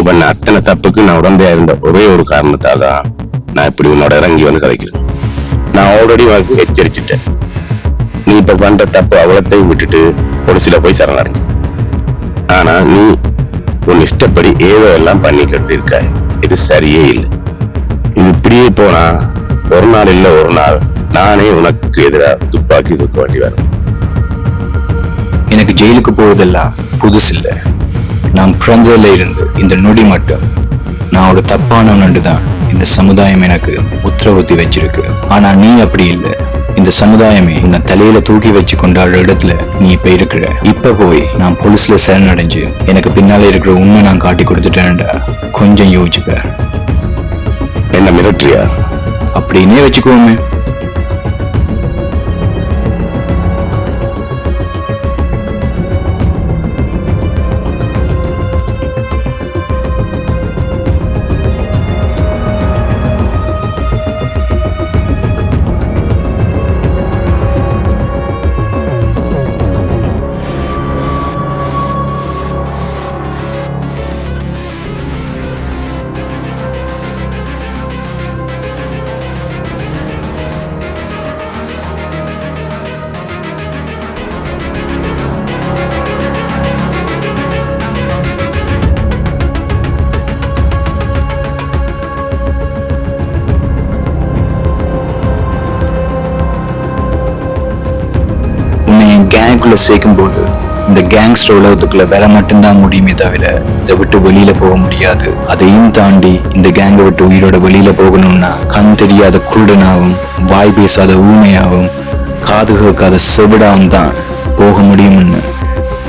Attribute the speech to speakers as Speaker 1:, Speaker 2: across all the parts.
Speaker 1: பண்ண அத்தனை தப்புக்கு நான் உடந்தையா இருந்த ஒரே ஒரு காரணத்தால் தான் நான் இப்படி உன்னோட இறங்கி வந்து கலைக்கிறேன். நான் ஆல்ரெடி உனக்கு எச்சரிச்சுட்டேன். நீ இப்ப பண்ற தப்பு அவ்வளத்தையும் விட்டுட்டு ஒரு சில போய் சரணடைஞ்சு. ஆனா நீ உன் இஷ்டப்படி ஏதோ எல்லாம் பண்ணிக்கிட்டு இருக்க. இது சரியே இல்லை. இது இப்படியே போனா ஒரு நாள் இல்ல ஒரு நாள் நானே உனக்கு எதிராக துப்பாக்கி தூக்க வேண்டி வரும்.
Speaker 2: எனக்கு ஜெயிலுக்கு போவதெல்லாம் புதுசு இல்லை. நான் பிறந்ததுல இருந்து இந்த நொடி மட்டும் நான் ஒரு தப்பானவனு தான் இந்த சமுதாயம் எனக்கு உத்தரவுத்தி வச்சிருக்கு. ஆனா நீ அப்படி இல்லை. இந்த சமுதாயமே உன்னை தலையில தூக்கி வச்சு கொண்டாடுற இடத்துல நீ இப்ப இருக்கிற. இப்ப போய் நான் போலீஸ்ல சரணடைஞ்சு எனக்கு பின்னால இருக்கிற உண்மை நான் காட்டி கொடுத்துட்டேன்டா. கொஞ்சம் யோசிச்சுக்க.
Speaker 1: என்ன மிரட்டரியா?
Speaker 2: அப்படின்னே வச்சுக்கோமே. கேங்குக்குள்ள சேர்க்கும் போது இந்த கேங்ஸ்டர் உலகத்துக்குள்ள வேற மட்டும்தான் முடியுமே தவிர இதை விட்டு வெளியில போக முடியாது. அதையும் தாண்டி இந்த கேங்கை விட்டு உயிரோட வெளியில போகணும்னா கண் தெரியாத குருடனாகவும் வாய் பேசாத ஊமையாகவும் காது கேட்காத செவிடாவும் தான் போக முடியும்னு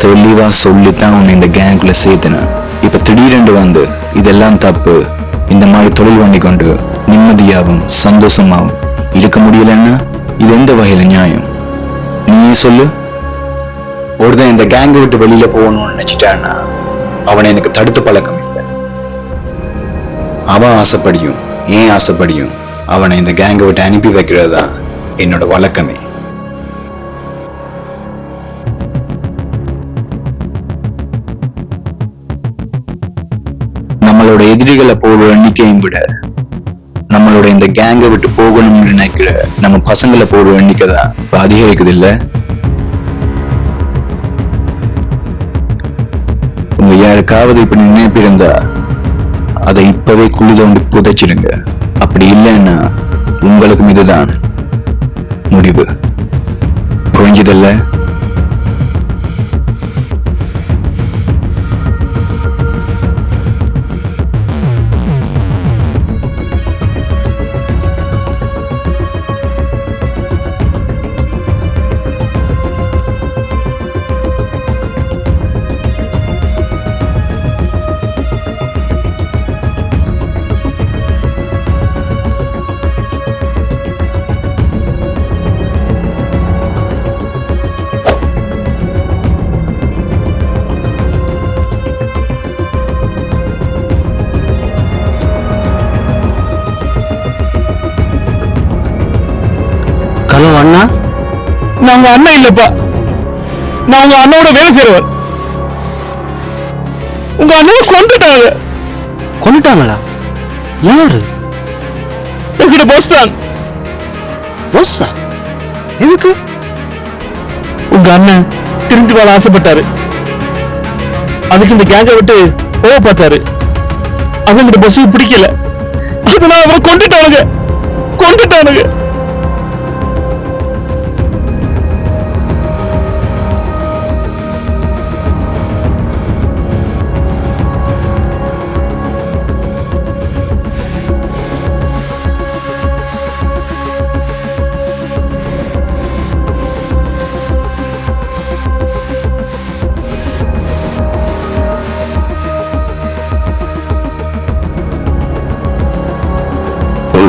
Speaker 2: தெளிவா சொல்லித்தான் உன்னை இந்த கேங்குக்குள்ள சேர்த்தன. இப்ப திடீரென்று வந்து இதெல்லாம் தப்பு, இந்த மாதிரி தொழில் பண்ணி கொண்டு நிம்மதியாகவும் சந்தோஷமாகவும் இருக்க முடியலன்னா இது எந்த வகையில நியாயம்? நீயே சொல்லு. ஒருத்தன் இந்த கேங்கை விட்டு வெளியில போகணும்னு நினைச்சிட்டான்னா அவனை எனக்கு தடுத்து பழக்கம் இல்லை. அவன் ஆசைப்படியும் ஏன் ஆசைப்படியும் அவனை இந்த கேங்கை விட்டு அனுப்பி வைக்கிறதா என்னோட வழக்கமே. நம்மளோட எதிரிகளை போடுற எண்ணிக்கையும் விட நம்மளோட இந்த கேங்கை விட்டு போகணும்னு நினைக்கிற நம்ம பசங்களை போடுற எண்ணிக்கை தான் இப்ப அதிகரிக்குது இல்ல? உங்க யாருக்காவது இப்படி நினைப்பு இருந்தா அதை இப்பவே குழி தோண்டி புதைச்சிடுங்க. அப்படி இல்லைன்னா உங்களுக்கும் இதுதான் முடிவு. புரிஞ்சதில்ல?
Speaker 3: அண்ணா, நான் உங்க அண்ணன் இல்லப்பா. நான் உங்க அண்ணோட வேலை செய்றவர். உங்க அண்ணனை கொண்டுட்டாங்க.
Speaker 4: கொண்டுட்டாங்களா? யாரு?
Speaker 3: என்கிட்ட பாஸ் தான்.
Speaker 4: பாஸா? எதுக்கு?
Speaker 3: உங்க அண்ணன் திரும்பி வாழ ஆசைப்பட்டாரு. அதுக்கு இந்த கேங்கை விட்டு போக பார்த்தாரு. அது இந்த பஸ் பிடிக்கல. அதனால அவரை கொண்டுட்டானுங்க.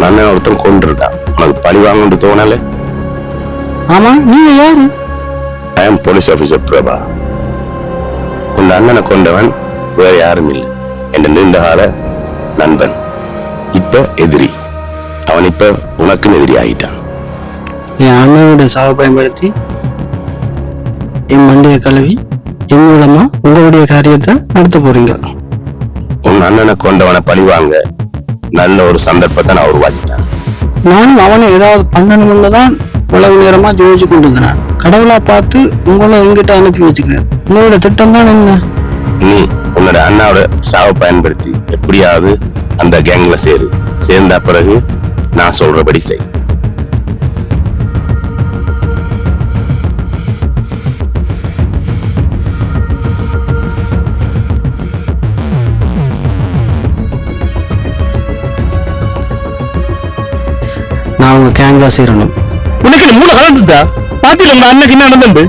Speaker 1: அண்ணன் ஒருத்தன் கொண்டிருக்கான். உனக்கு பழி வாங்க தோணல?
Speaker 4: ஆமா, நீங்க யாரு?
Speaker 1: ஐ அம் போலீஸ் ஆபீசர் பிரபா. உன் அண்ணனை கொண்டவன் வேற யாரும் இல்லை, என் நீண்ட கால நண்பன், இப்ப எதிரி. அவன் இப்ப உனக்கு எதிரி ஆகிட்டான்.
Speaker 4: என் அண்ணனோட சாவை பயன்படுத்தி என் மண்டைய கழுவி என் மூலமா உங்களுடைய காரியத்தை நடத்த போறீங்க.
Speaker 1: உன் உன் அண்ணனை கொண்டவனை பழிவாங்க நல்ல ஒரு சந்தர்ப்பத்தை நான் உருவாக்கிட்டேன்.
Speaker 4: நானும் அவனை ஏதாவது பண்ணணும்னு தான் இவ்வளவு நேரமா ஜோதிச்சு கொண்டு இருந்தேன். கடவுளா பார்த்து உங்களை எங்கிட்ட அனுப்பி வச்சுக்கிறேன். உங்களோட திட்டம் தான் என்ன?
Speaker 1: நீ உன்னோட அண்ணாவோட சாவை பயன்படுத்தி எப்படியாவது அந்த கேங்ல சேர்ந்த பிறகு நான் சொல்றபடி செய்.
Speaker 4: நான் உங்க கேங்ல சேரணும்.
Speaker 3: உனக்கு மூணு கலந்துட்டா பாத்தியில உங்க அண்ணனுக்கு என்ன நடந்து?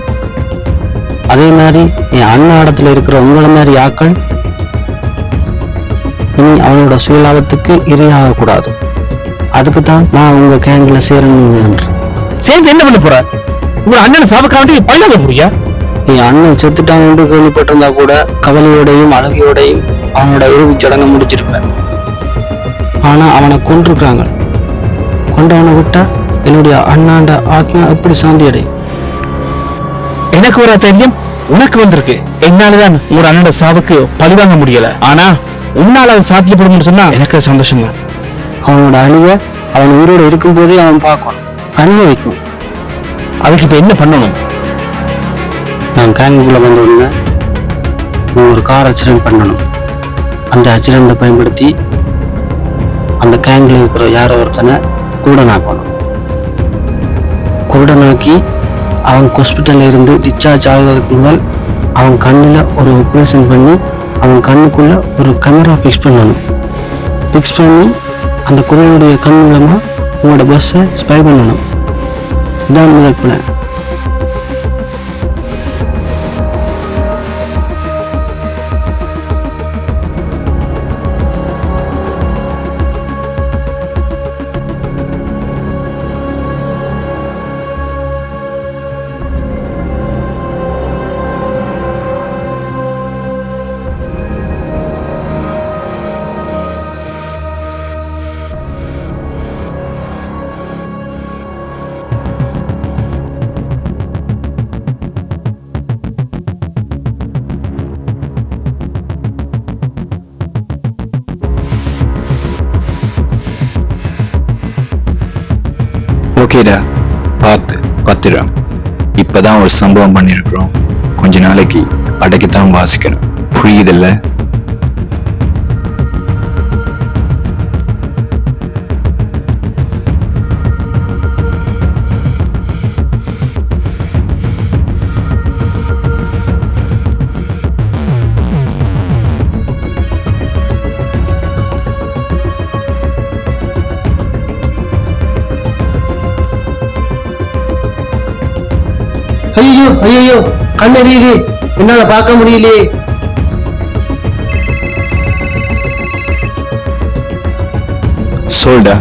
Speaker 4: அதே மாதிரி என் அண்ணா இடத்துல இருக்கிற உங்களை மாதிரி ஆக்கள் இனி அவனோட சுயலாபத்துக்கு இரையாக கூடாது. அதுக்கு தான் நான் உங்க கேங்ல சேரணும் என்று.
Speaker 3: சேர்ந்து என்ன பண்ண போற? உங்க அண்ணனை சாபக்காண்டி பல்லாத போறியா?
Speaker 4: என் அண்ணன் செத்துட்டான் என்று கேள்விப்பட்டிருந்தா கூட கவலையோடையும் அழகையோடையும் அவனோட இறுதிச் சடங்கை முடிச்சிருப்பேன். ஆனா அவனை கொண்டிருக்காங்க. கொண்டவனை விட்டா என்னுடைய அண்ணாண்ட ஆத்மா எப்படி சாந்தி அடையும்?
Speaker 3: எனக்கு ஒரு தைரியம் உனக்கு வந்திருக்கு. என்னாலதான் ஒரு அண்ணோட சாவுக்கு பழிவாங்க முடியல. ஆனா உன்னால அவன் சாத்தியப்படும் சொன்னா எனக்கு சந்தோஷம் தான்.
Speaker 4: அவனோட அழிவை அவன் உயிரோடு இருக்கும் போதே அவன் பார்க்கணும், அனுபவிக்கும்.
Speaker 3: அதுக்கு இப்ப என்ன பண்ணணும்?
Speaker 4: நான் கேங்குக்குள்ள வந்த உடனே ஒரு கார் ஆக்சிடென்ட் பண்ணணும். அந்த ஆக்சிடென்ட்டை பயன்படுத்தி அந்த கேங்கில் இருக்கிற யாரோ ஒருத்தனை குருடனாக்கணும். குருடனாக்கி அவன் ஹாஸ்பிட்டல்ல இருந்து டிஸ்சார்ஜ் ஆகுறதுக்கு முதல் அவன் கண்ணில் ஒரு ஆப்ரேஷன் பண்ணி அவன் கண்ணுக்குள்ள ஒரு கேமரா ஃபிக்ஸ் பண்ணணும். ஃபிக்ஸ் பண்ணி அந்த குருடனுடைய கண் மூலமா உங்களோட பஸ்ஸை ஸ்பை பண்ணணும். இதான் முதல் பிளான்.
Speaker 2: ஓகேடா, பார்த்து பத்திரம். இப்பதான் ஒரு சம்பவம் பண்ணிருக்கிறோம். கொஞ்ச நாளைக்கு அடக்கித்தான் வாசிக்கணும். புரியுதில்ல?
Speaker 4: ஐயோ ஐயோ, கண்ணெறியுது, என்னால பார்க்க முடியலையே.
Speaker 2: சொல்டா.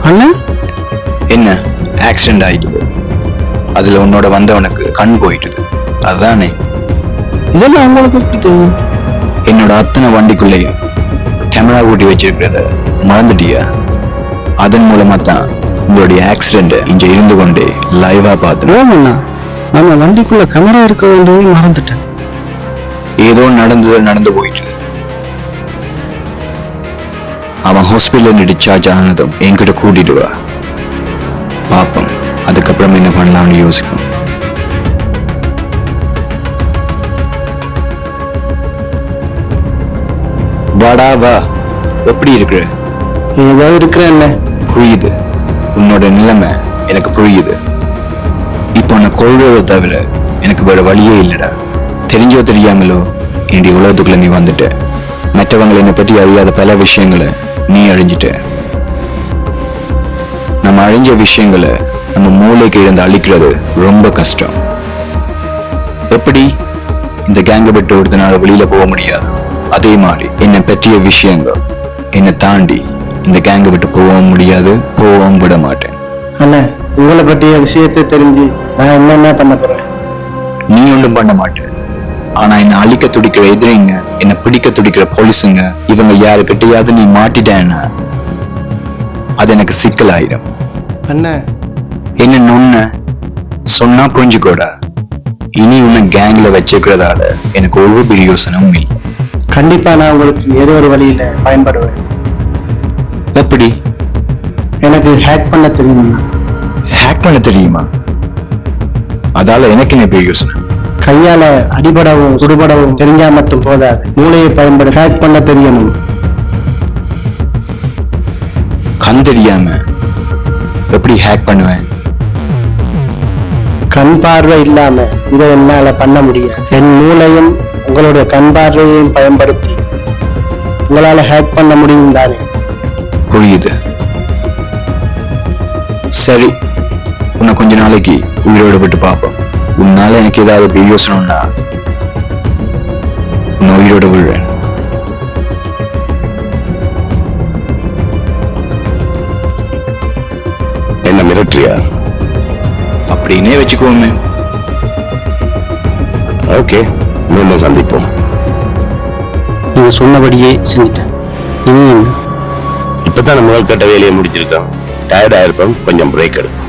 Speaker 4: அண்ணா,
Speaker 2: என்ன ஆக்சிடென்ட் ஆயிடுது? அதுல உன்னோட வந்தவனுக்கு கண் போயிட்டுது, அதுதானே?
Speaker 4: இதெல்லாம் உங்களுக்கு எப்படி தெரியும்?
Speaker 2: என்னோட அத்தனை வண்டிக்குள்ளேயும் கேமரா ஊட்டி வச்சிருக்கிறத மறந்துட்டியா? அதன் மூலமா தான் உங்களுடைய ஆக்சிடென்ட் இங்க இருந்து கொண்டே லைவா பார்த்தோம்.
Speaker 4: அண்ணா, நம்ம வண்டிக்குள்ள கேமரா இருக்கிறது மறந்துட்டேன்.
Speaker 2: ஏதோ நடந்து போயிட்டு அவன் ஹாஸ்பிட்டல் டிஸ்சார்ஜ் ஆனதும் என்கிட்ட கூட்டிட்டு வா பாப்போம். அதுக்கப்புறம் என்ன பண்ணலாம்னு யோசிக்கும். வாடா வா. எப்படி இருக்கிற?
Speaker 4: ஏதோ இருக்கிறேன்.
Speaker 2: புரியுது, உன்னோட நிலைமை எனக்கு புரியுது. இப்போ உன்னை கொள்றதை தவிர எனக்கு வேற வழியே இல்லடா. தெரிஞ்சோ தெரியாமலோ என்னுடைய உலகத்துக்குள்ள நீ வந்துட்ட. மற்றவங்களை என்னை பற்றி அறியாத பல விஷயங்களை நீ அழிஞ்சிட்ட. நம்ம அழிஞ்ச விஷயங்களை நம்ம மூளைக்கு இருந்து அழிக்கிறது ரொம்ப கஷ்டம். எப்படி இந்த கேங்கை விட்டு ஒருத்தனால வெளியில போக முடியாது, அதே மாதிரி என்னை பற்றிய விஷயங்கள் என்னை தாண்டி இந்த கேங்கை விட்டு போகவும் முடியாது, போகவும் விட மாட்டேன்.
Speaker 4: அண்ணா, உங்களை பற்றிய விஷயத்தை தெரிஞ்சு நான் என்னென்ன பண்ண போறேன்?
Speaker 2: நீ ஒன்றும் பண்ண மாட்டேன். ஆனா என்ன அழிக்க துடிக்கிற எதிரிங்க, என்ன பிடிக்க துடிக்கிற போலீஸுங்க, இவங்க யாருக்கிட்டையாவது நீ மாட்டிட்டேன்னா அது எனக்கு சிக்கலாயிடும்.
Speaker 4: அண்ணா,
Speaker 2: என்ன நொன்ன சொன்னா புரிஞ்சுக்கோடா. இனி உன்னை கேங்ல வச்சுக்கிறதால எனக்கு ஒரு பிரயோசனமும் இல்லை.
Speaker 4: கண்டிப்பா நான் உங்களுக்கு ஏதோ ஒரு வழியில பயன்படுவேன்.
Speaker 2: எப்படி?
Speaker 4: எனக்கு ஹேக் பண்ண தெரியும்னா.
Speaker 2: ஹேக் பண்ண தெரியுமா? அதால எனக்கு என்ன யோசனை?
Speaker 4: கையால அடிபடவும் சுடுபடவும் தெரிஞ்சா மட்டும் போதாது, மூளையை பயன்படுத்தி ஹேக் பண்ண தெரியணும்.
Speaker 2: கண் தெரியாம எப்படி ஹேக் பண்ணுவேன்?
Speaker 4: கண் பார்வை இல்லாம இதை என்னால பண்ண முடியாது. என் மூளையும் உங்களுடைய கண் பார்வையையும் பயன்படுத்தி உங்களால ஹேக் பண்ண முடியும் தானே?
Speaker 2: புரியுது. சரி, உன்னை கொஞ்ச நாளைக்கு உயிரோட விட்டு பார்ப்போம். உன்னால எனக்கு ஏதாவது யோசனைன்னா உன்னை உயிரோட விடுறேன்.
Speaker 1: என்ன மிரட்டுறியா?
Speaker 2: அப்படின்னே வச்சுக்கோமே.
Speaker 1: ஓகே, மீண்டும் சந்திப்போம்.
Speaker 4: நீங்க சொன்னபடியே செஞ்சுட்டேன். இனி என்ன?
Speaker 1: இப்பதான் நம்ம முதல் கட்ட வேலையை முடிச்சிருக்கோம். டயர்ட் ஆயிருப்போம், கொஞ்சம் பிரேக் எடுக்கும்.